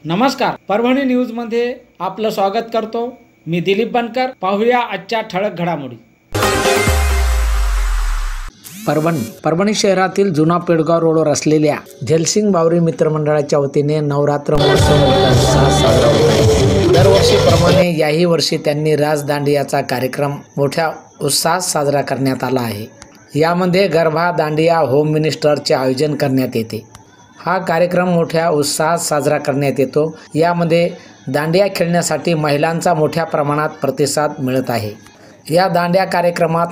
नमस्कार, परभणी न्यूजमध्ये आपलं स्वागत करतो। मी दिलीप बनकर। पाहूया आजच्या ठळक घडामोडी। परभणी शहरातील जुना पेडगाव रोडवर असलेल्या झैलसिंग बावरी मित्रमंडळाच्या वतीने नवरात्र महोत्सव मोठ्या उत्साहात साजरा होत आहे। दरवर्षीप्रमाणे याही वर्षी त्यांनी राजदांडियाचा कार्यक्रम मोठ्या उत्साहात साजरा करण्यात आला आहे। यामध्ये गरबा, दांडिया, होम मिनिस्टरचे आयोजन करण्यात येते। हा कार्यक्रम मोठ्या उत्साहात साजरा करण्यात येतो। यामध्ये दांडिया खेळण्यासाठी महिलांचा मोठ्या प्रमाणात प्रतिसाद मिळत आहे। या दांडिया कार्यक्रमात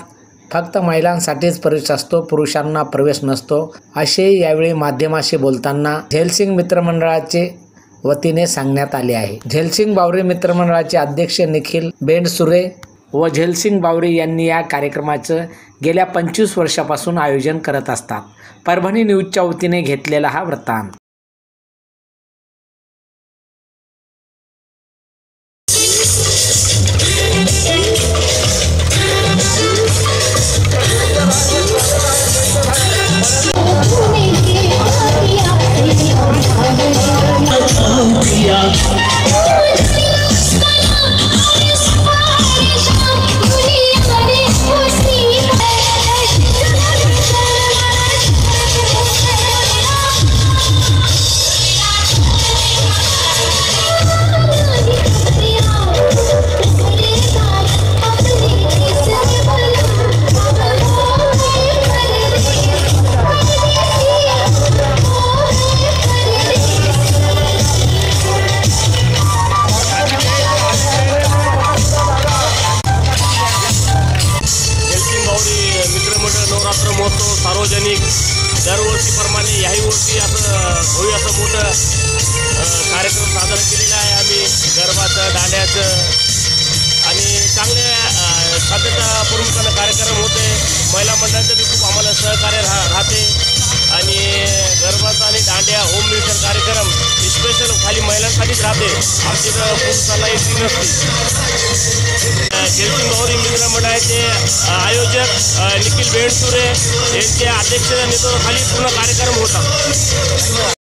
फक्त महिलांसाठीच प्रवेश असतो, पुरुषांना प्रवेश नसतो, असे यावेळी माध्यमाशी बोलताना झैलसिंग मित्रमंडळाचे वतीने सांगण्यात आले आहे। झैलसिंग बावरी मित्रमंडळाचे अध्यक्ष निखिल बेंडसुरे व झैलसिंग बावरी यांनी या कार्यक्रमाचं गेल्या 25 वर्षापासून आयोजन करत असतात। परभणी न्यूजच्या वतीने घेतलेला हा वृत्तांत। नवरात्र महोत्सव सार्वजनिक दरवर्षीप्रमाणे याही वर्षी भव्य असं मोठं कार्यक्रम साजरा केलेला आहे। आम्ही गरबाचं, दांड्याचं आणि चांगल्या शांततापूर्वक कार्यक्रम होते। महिला मंडळाचं बी खूप आम्हाला सहकार्य राहते आणि गरबाचा आणि दांड्या होम मिनिस्टर कार्यक्रम स्पेशल खाली महिलांसाठीच राहते। आमच्याकडं पुरुषांना एंट्री नसते। झैलसिंग बावरी मित्रमंडळाचे आयोजक निखिल बेंडसुरे यांच्या अध्यक्षतेखाली पूर्ण कार्यक्रम होता।